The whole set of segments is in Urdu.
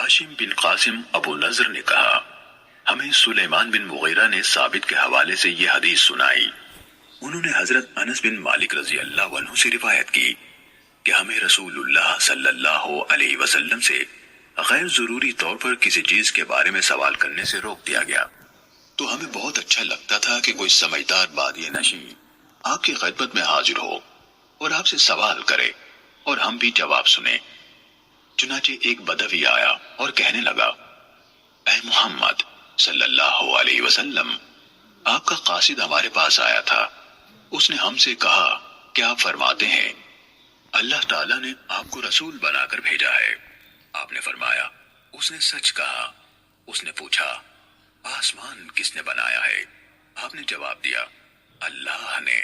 ہاشم بن قاسم ابو نضر نے کہا، ہمیں سلیمان بن مغیرہ نے ثابت کے حوالے سے یہ حدیث سنائی۔ انہوں نے حضرت انس بن مالک رضی اللہ عنہ سے روایت کی کہ ہمیں رسول اللہ صلی اللہ علیہ وسلم سے غیر ضروری طور پر کسی چیز کے بارے میں سوال کرنے سے روک دیا گیا، تو ہمیں بہت اچھا لگتا تھا کہ کوئی سمجھدار بادی نشین آپ کی خدمت میں حاضر ہو اور آپ سے سوال کرے اور ہم بھی جواب سنیں۔ چنانچہ ایک بدوی آیا اور کہنے لگا، اے محمد صلی اللہ علیہ وسلم، آپ کا قاصد ہمارے پاس آیا تھا، اس نے ہم سے کہا کہ آپ فرماتے ہیں اللہ تعالیٰ نے آپ کو رسول بنا کر بھیجا ہے۔ آپ نے فرمایا اس نے سچ کہا۔ اس نے پوچھا آسمان کس نے بنایا ہے؟ آپ نے جواب دیا اللہ نے۔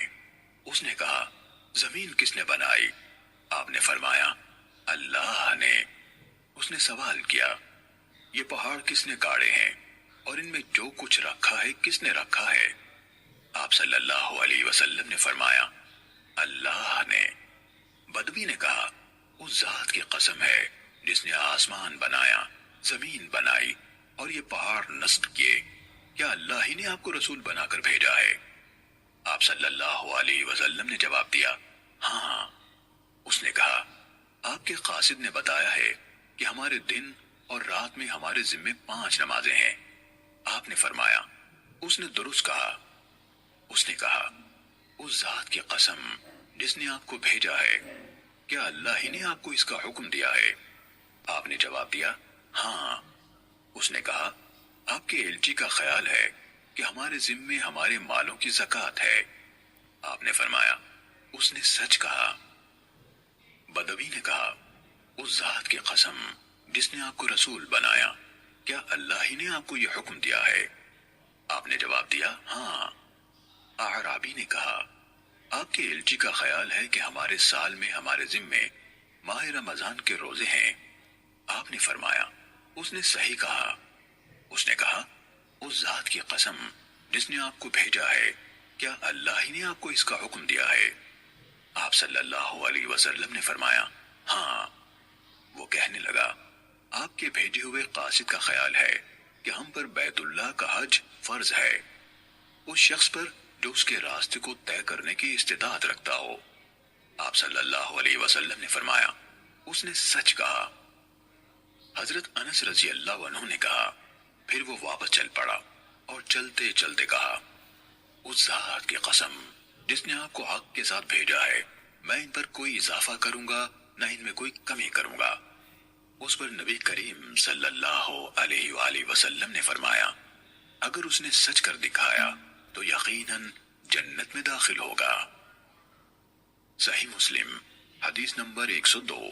اس نے کہا زمین کس نے بنائی؟ آپ نے فرمایا اللہ نے۔ اس نے سوال کیا یہ پہاڑ کس نے گاڑے ہیں اور ان میں جو کچھ رکھا ہے کس نے رکھا ہے؟ آپ صلی اللہ علیہ وسلم نے فرمایا اللہ نے۔ بدوی نے کہا اس ذات کی قسم ہے جس نے آسمان بنایا، زمین بنائی اور یہ پہاڑ نصب کیے، کیا اللہ ہی نے آپ کو رسول بنا کر بھیجا ہے؟ آپ صلی اللہ علیہ وسلم نے جواب دیا ہاں۔ اس نے کہا آپ کے قاصد نے بتایا ہے کہ ہمارے دن اور رات میں ہمارے ذمے 5 نمازیں ہیں۔ آپ نے فرمایا اس نے درست کہا۔ اس نے کہا اس ذات کی قسم جس نے آپ کو بھیجا ہے، کیا اللہ ہی نے آپ کو اس کا حکم دیا ہے؟ آپ نے جواب دیا ہاں۔ اس نے کہا آپ کے الچی کا خیال ہے کہ ہمارے ذمے ہمارے مالوں کی زکوٰۃ ہے۔ آپ نے فرمایا اس نے سچ کہا۔ بدوی نے کہا اس ذات کی قسم جس نے آپ کو رسول بنایا، کیا اللہ ہی نے آپ کو یہ حکم دیا ہے؟ آپ نے جواب دیا ہاں۔ اعرابی نے کہا آپ کے الچی کا خیال ہے کہ ہمارے سال میں ہمارے ذمے ماہ رمضان کے روزے ہیں۔ آپ نے فرمایا اس نے صحیح کہا۔ اس نے کہا اس ذات کی قسم جس نے آپ کو بھیجا ہے، کیا اللہ ہی نے آپ کو اس کا حکم دیا ہے؟ آپ صلی اللہ علیہ وسلم نے فرمایا ہاں۔ وہ کہنے لگا آپ کے بھیجے ہوئے قاصد کا خیال ہے کہ ہم پر بیت اللہ کا حج فرض ہے، اس شخص پر جو اس کے راستے کو طے کرنے کی استطاعت رکھتا ہو۔ آپ صلی اللہ علیہ وسلم نے فرمایا اس نے سچ کہا۔ حضرت انس رضی اللہ عنہ نے کہا پھر وہ واپس چل پڑا اور چلتے چلتے کہا اس ذات کی قسم جس نے آپ کو حق کے ساتھ بھیجا ہے، میں ان پر کوئی اضافہ کروں گا نہ ان میں کوئی کمی کروں گا۔ اس پر نبی کریم صلی اللہ علیہ وآلہ وسلم نے فرمایا اگر اس نے سچ کر دکھایا تو یقیناً جنت میں داخل ہوگا۔ صحیح مسلم حدیث نمبر 102۔